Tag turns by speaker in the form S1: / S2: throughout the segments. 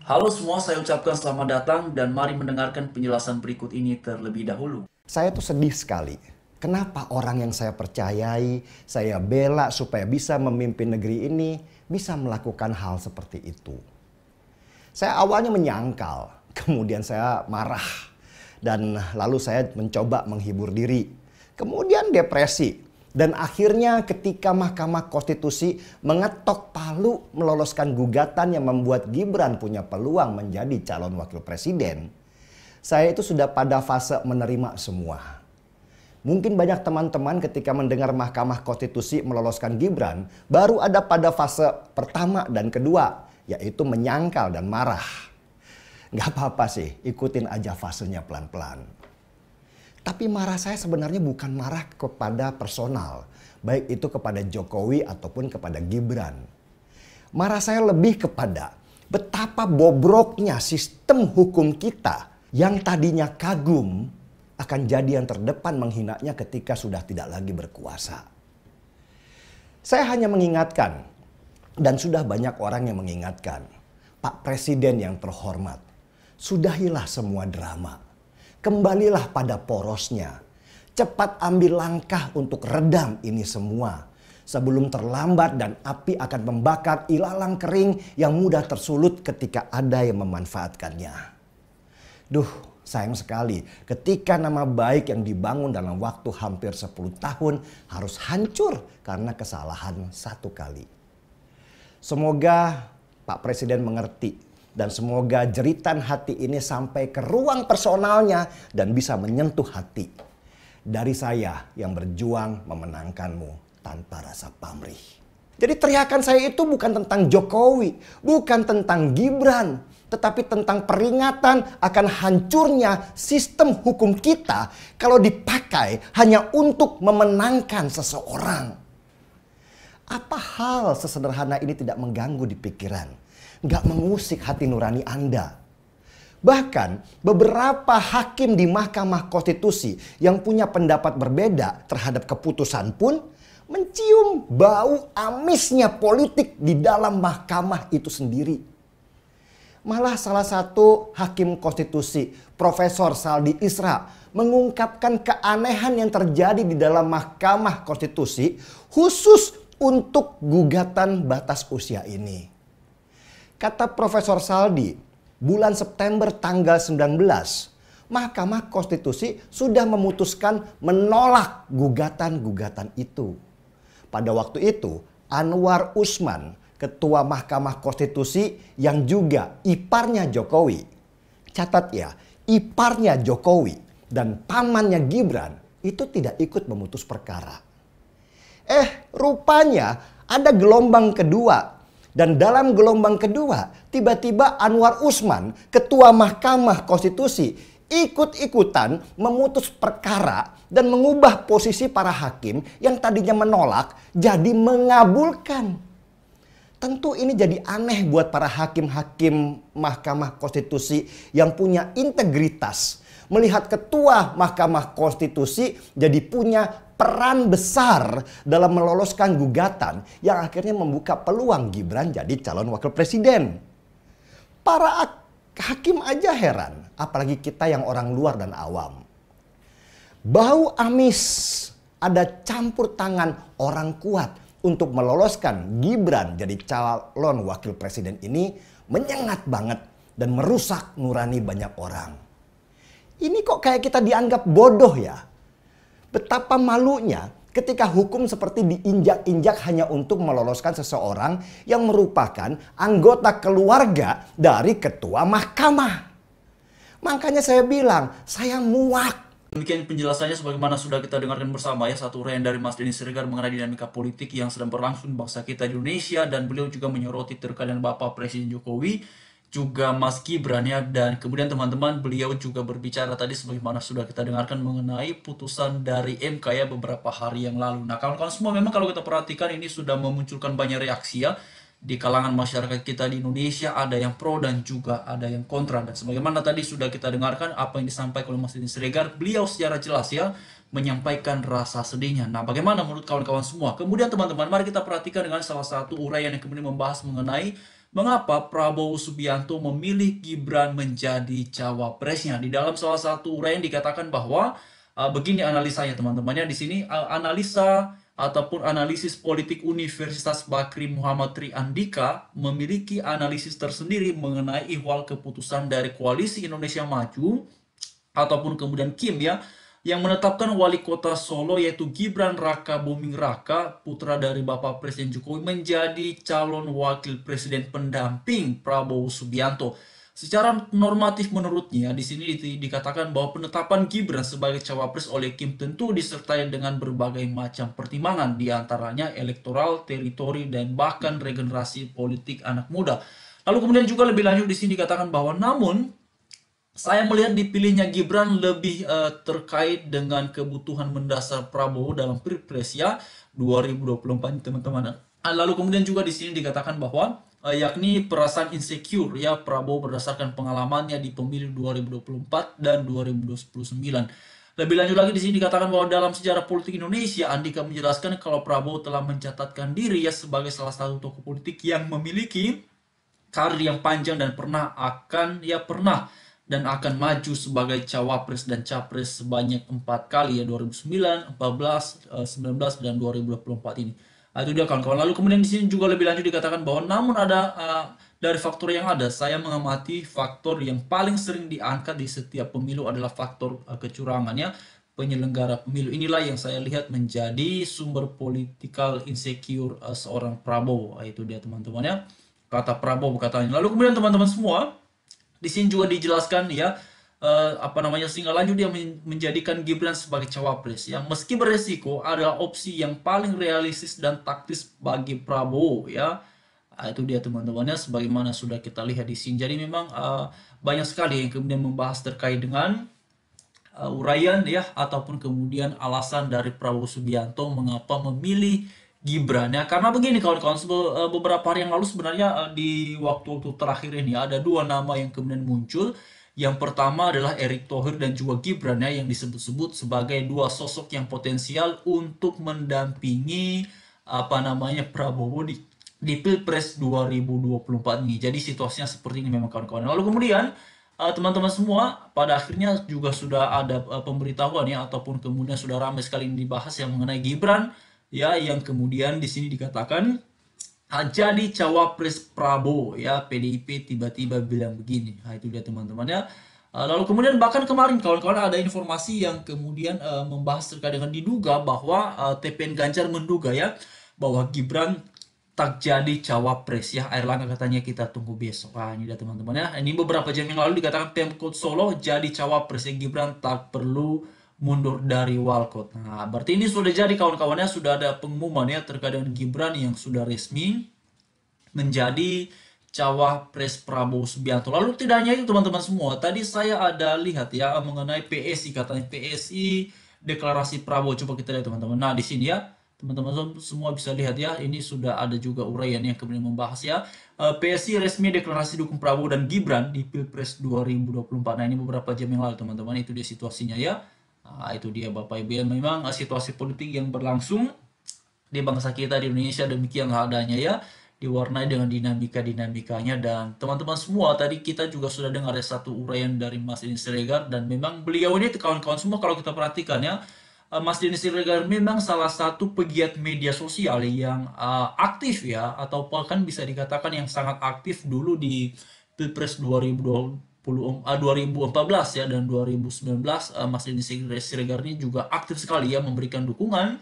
S1: Halo semua, saya ucapkan selamat datang dan mari mendengarkan penjelasan berikut ini terlebih dahulu.
S2: Saya tuh sedih sekali. Kenapa orang yang saya percayai, saya bela supaya bisa memimpin negeri ini, bisa melakukan hal seperti itu. Saya awalnya menyangkal, kemudian saya marah. Dan lalu saya mencoba menghibur diri. Kemudian depresi. Dan akhirnya ketika Mahkamah Konstitusi mengetok palu meloloskan gugatan yang membuat Gibran punya peluang menjadi calon wakil presiden, saya itu sudah pada fase menerima semua. Mungkin banyak teman-teman ketika mendengar Mahkamah Konstitusi meloloskan Gibran, baru ada pada fase pertama dan kedua, yaitu menyangkal dan marah. Gak apa-apa sih, ikutin aja fasenya pelan-pelan. Tapi marah saya sebenarnya bukan marah kepada personal, baik itu kepada Jokowi ataupun kepada Gibran. Marah saya lebih kepada betapa bobroknya sistem hukum kita yang tadinya kagum akan jadi yang terdepan menghinanya ketika sudah tidak lagi berkuasa. Saya hanya mengingatkan, dan sudah banyak orang yang mengingatkan, Pak Presiden yang terhormat, sudahilah semua drama. Kembalilah pada porosnya. Cepat ambil langkah untuk redam ini semua. Sebelum terlambat dan api akan membakar ilalang kering yang mudah tersulut ketika ada yang memanfaatkannya. Duh, sayang sekali ketika nama baik yang dibangun dalam waktu hampir 10 tahun harus hancur karena kesalahan satu kali. Semoga Pak Presiden mengerti. Dan semoga jeritan hati ini sampai ke ruang personalnya dan bisa menyentuh hati. Dari saya yang berjuang memenangkanmu tanpa rasa pamrih. Jadi teriakan saya itu bukan tentang Jokowi, bukan tentang Gibran. Tetapi tentang peringatan akan hancurnya sistem hukum kita kalau dipakai hanya untuk memenangkan seseorang. Apa hal sesederhana ini tidak mengganggu di pikiran? Gak mengusik hati nurani Anda. Bahkan beberapa hakim di Mahkamah Konstitusi yang punya pendapat berbeda terhadap keputusan pun mencium bau amisnya politik di dalam mahkamah itu sendiri. Malah salah satu hakim konstitusi, Profesor Saldi Isra, mengungkapkan keanehan yang terjadi di dalam Mahkamah Konstitusi khusus untuk gugatan batas usia ini. Kata Profesor Saldi, bulan September tanggal 19, Mahkamah Konstitusi sudah memutuskan menolak gugatan-gugatan itu. Pada waktu itu, Anwar Usman, Ketua Mahkamah Konstitusi yang juga iparnya Jokowi. Catat ya, iparnya Jokowi dan pamannya Gibran itu tidak ikut memutus perkara. Rupanya ada gelombang kedua. Dan dalam gelombang kedua, tiba-tiba Anwar Usman, Ketua Mahkamah Konstitusi, ikut-ikutan memutus perkara dan mengubah posisi para hakim yang tadinya menolak jadi mengabulkan. Tentu ini jadi aneh buat para hakim-hakim Mahkamah Konstitusi yang punya integritas. Melihat Ketua Mahkamah Konstitusi jadi punya peran besar dalam meloloskan gugatan yang akhirnya membuka peluang Gibran jadi calon wakil presiden. Para hakim aja heran, apalagi kita yang orang luar dan awam. Bau amis, ada campur tangan orang kuat untuk meloloskan Gibran jadi calon wakil presiden ini menyengat banget dan merusak nurani banyak orang. Ini kok kayak kita dianggap bodoh ya? Betapa malunya ketika hukum seperti diinjak-injak hanya untuk meloloskan seseorang yang merupakan anggota keluarga dari ketua mahkamah. Makanya saya bilang, saya muak.
S1: Demikian penjelasannya sebagaimana sudah kita dengarkan bersama ya, satu uraian dari Mas Denny Siregar mengenai dinamika politik yang sedang berlangsung di bangsa kita di Indonesia, dan beliau juga menyoroti terkait dengan Bapak Presiden Jokowi, juga Mas Gibran ya, dan kemudian teman-teman beliau juga berbicara tadi sebagaimana sudah kita dengarkan mengenai putusan dari MK ya beberapa hari yang lalu. Nah kawan-kawan semua, memang kalau kita perhatikan ini sudah memunculkan banyak reaksi ya di kalangan masyarakat kita di Indonesia, ada yang pro dan juga ada yang kontra. Dan sebagaimana tadi sudah kita dengarkan apa yang disampaikan oleh Mas Denny Siregar, beliau secara jelas ya menyampaikan rasa sedihnya. Nah bagaimana menurut kawan-kawan semua? Kemudian teman-teman, mari kita perhatikan dengan salah satu uraian yang kemudian membahas mengenai mengapa Prabowo Subianto memilih Gibran menjadi cawapresnya. Di dalam salah satu uraian dikatakan bahwa begini analisanya teman-temannya di sini analisa ataupun analisis politik Universitas Bakri Muhammad Tri Andika memiliki analisis tersendiri mengenai ihwal keputusan dari Koalisi Indonesia Maju ataupun kemudian Kim ya, yang menetapkan wali kota Solo yaitu Gibran Raka Buming Raka, putra dari Bapak Presiden Jokowi, menjadi calon wakil presiden pendamping Prabowo Subianto. Secara normatif menurutnya di sini dikatakan bahwa penetapan Gibran sebagai cawapres oleh Kim tentu disertai dengan berbagai macam pertimbangan, diantaranya elektoral, teritori, dan bahkan regenerasi politik anak muda. Lalu kemudian juga lebih lanjut di sini dikatakan bahwa namun saya melihat dipilihnya Gibran lebih terkait dengan kebutuhan mendasar Prabowo dalam Pilpres ya 2024 teman-teman. Lalu kemudian juga di sini dikatakan bahwa yakni perasaan insecure ya Prabowo berdasarkan pengalamannya di pemilu 2024 dan 2029. Lebih lanjut lagi di sini dikatakan bahwa dalam sejarah politik Indonesia, Andika menjelaskan kalau Prabowo telah mencatatkan diri ya sebagai salah satu tokoh politik yang memiliki karir yang panjang dan akan maju sebagai cawapres dan capres sebanyak 4 kali ya 2009, 14, 19 dan 2024 ini. Itu dia kawan-kawan. Lalu kemudian di sini juga lebih lanjut dikatakan bahwa namun ada dari faktor yang ada, saya mengamati faktor yang paling sering diangkat di setiap pemilu adalah faktor kecurangannya penyelenggara pemilu. Inilah yang saya lihat menjadi sumber political insecure seorang Prabowo. Itu dia teman-teman ya. Kata Prabowo katanya. Lalu kemudian teman-teman semua, di sini juga dijelaskan ya sehingga lanjut dia menjadikan Gibran sebagai cawapres yang meski beresiko adalah opsi yang paling realistis dan taktis bagi Prabowo ya. Itu dia teman-temannya sebagaimana sudah kita lihat di sini. Jadi memang banyak sekali yang kemudian membahas terkait dengan uraian ya ataupun kemudian alasan dari Prabowo Subianto mengapa memilih Gibran ya, karena begini kawan-kawan, beberapa hari yang lalu sebenarnya di waktu-waktu terakhir ini ada dua nama yang kemudian muncul. Yang pertama adalah Erick Thohir dan juga Gibran ya, yang disebut-sebut sebagai dua sosok yang potensial untuk mendampingi Prabowo di Pilpres 2024 ini. Jadi situasinya seperti ini memang kawan-kawan. Lalu kemudian teman-teman semua pada akhirnya juga sudah ada pemberitahuan ya ataupun kemudian sudah ramai sekali dibahas yang mengenai Gibran ya, yang kemudian di sini dikatakan jadi cawapres Prabowo ya, PDIP tiba-tiba bilang begini. Itu dia teman-teman ya. Lalu kemudian bahkan kemarin kawan-kawan ada informasi yang kemudian membahas terkait dengan diduga bahwa TPN Ganjar menduga ya bahwa Gibran tak jadi cawapres ya. Airlangga katanya kita tunggu besok. Ini dia teman-teman ya. Ini beberapa jam yang lalu dikatakan Pemkot Solo jadi cawapres ya, Gibran tak perlu mundur dari Walkot. Nah, berarti ini sudah jadi kawan-kawannya, sudah ada pengumuman ya terkait dengan Gibran yang sudah resmi menjadi cawapres Prabowo Subianto. Lalu tidak hanya itu teman-teman semua, tadi saya ada lihat ya mengenai PSI, katanya PSI deklarasi Prabowo. Coba kita lihat teman-teman. Nah, di sini ya teman-teman semua bisa lihat ya, ini sudah ada juga uraian yang kemudian membahas ya. PSI resmi deklarasi dukung Prabowo dan Gibran di Pilpres 2024. Nah, ini beberapa jam yang lalu teman-teman, itu dia situasinya ya. Itu dia Bapak Ibu, memang situasi politik yang berlangsung di bangsa kita di Indonesia demikian adanya ya, diwarnai dengan dinamikanya. Dan teman-teman semua, tadi kita juga sudah dengar ya satu uraian dari Mas Denny Siregar, dan memang beliau ini kawan-kawan semua kalau kita perhatikan ya, Mas Denny Siregar memang salah satu pegiat media sosial yang aktif ya, atau bahkan bisa dikatakan yang sangat aktif dulu di Pilpres 2014 ya dan 2019. Mas Denny Siregar ini juga aktif sekali ya memberikan dukungan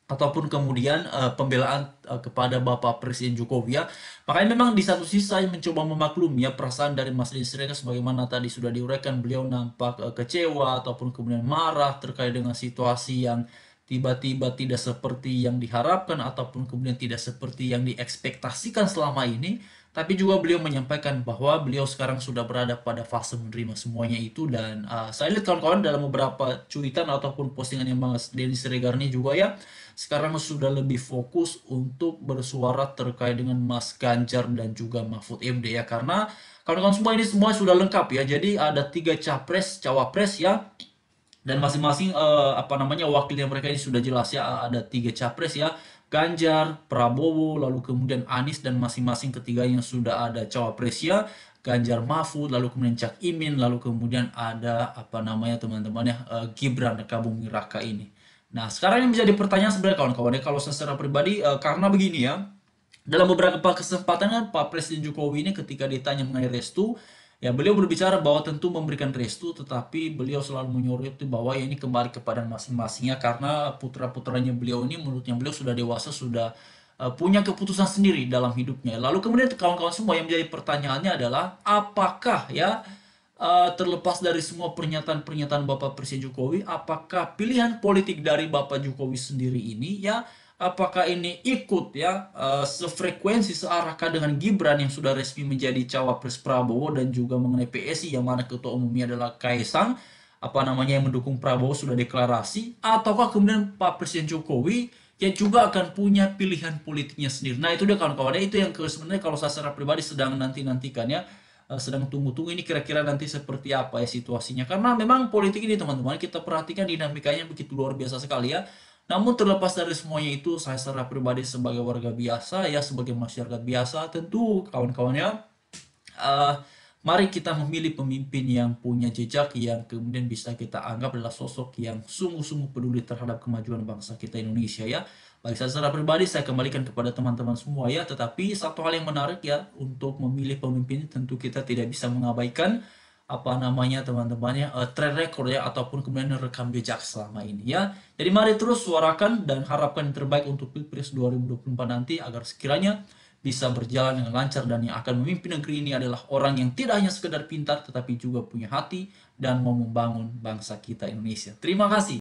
S1: ataupun kemudian pembelaan kepada Bapak Presiden Jokowi ya. Makanya memang di satu sisi saya mencoba memaklumi ya perasaan dari Mas Denny Siregar, sebagaimana tadi sudah diuraikan, beliau nampak kecewa ataupun kemudian marah terkait dengan situasi yang tiba-tiba tidak seperti yang diharapkan ataupun kemudian tidak seperti yang diekspektasikan selama ini. Tapi juga beliau menyampaikan bahwa beliau sekarang sudah berada pada fase menerima semuanya itu. Dan saya lihat kawan-kawan dalam beberapa cuitan ataupun postingan yang Mas Denny Siregar ini juga ya, sekarang sudah lebih fokus untuk bersuara terkait dengan Mas Ganjar dan juga Mahfud MD ya. Karena kawan-kawan semua ini semua sudah lengkap ya. Jadi ada 3 cawapres ya. Dan masing-masing wakilnya mereka ini sudah jelas ya, ada 3 capres ya. Ganjar, Prabowo, lalu kemudian Anies, dan masing-masing ketiganya sudah ada cawapresnya. Ganjar Mahfud, lalu kemudian Cak Imin, lalu kemudian ada apa namanya teman-temannya Gibran Rakabuming Raka ini. Nah, sekarang yang menjadi pertanyaan sebenarnya kawan-kawan ya, kalau secara pribadi karena begini ya, dalam beberapa kesempatan kan Pak Presiden Jokowi ini ketika ditanya mengenai restu, ya beliau berbicara bahwa tentu memberikan restu, tetapi beliau selalu menyoroti bahwa ya ini kembali kepada masing-masingnya karena putra-putranya beliau ini menurutnya beliau sudah dewasa, sudah punya keputusan sendiri dalam hidupnya. Lalu kemudian kawan-kawan semua yang menjadi pertanyaannya adalah apakah ya terlepas dari semua pernyataan-pernyataan Bapak Presiden Jokowi, apakah pilihan politik dari Bapak Jokowi sendiri ini ya, apakah ini ikut ya sefrekuensi searahkah dengan Gibran yang sudah resmi menjadi cawapres Prabowo, dan juga mengenai PSI yang mana ketua umumnya adalah Kaisang, apa namanya, yang mendukung Prabowo sudah deklarasi, ataukah kemudian Pak Presiden Jokowi yang juga akan punya pilihan politiknya sendiri. Nah itu dia kawan-kawan ya, itu yang sebenarnya kalau saya secara pribadi sedang nanti-nantikan ya, sedang tunggu-tunggu ini kira-kira nanti seperti apa ya situasinya, karena memang politik ini teman-teman kita perhatikan dinamikanya begitu luar biasa sekali ya. Namun terlepas dari semuanya itu, saya secara pribadi sebagai warga biasa ya, sebagai masyarakat biasa, tentu kawan-kawannya mari kita memilih pemimpin yang punya jejak yang kemudian bisa kita anggap adalah sosok yang sungguh-sungguh peduli terhadap kemajuan bangsa kita Indonesia ya. Baik, saya secara pribadi saya kembalikan kepada teman-teman semua ya, tetapi satu hal yang menarik ya, untuk memilih pemimpin tentu kita tidak bisa mengabaikan apa namanya teman-temannya track record ya, ataupun kemudian rekam jejak selama ini ya. Jadi mari terus suarakan dan harapkan yang terbaik untuk Pilpres 2024 nanti, agar sekiranya bisa berjalan dengan lancar, dan yang akan memimpin negeri ini adalah orang yang tidak hanya sekedar pintar tetapi juga punya hati dan mau membangun bangsa kita Indonesia. Terima kasih.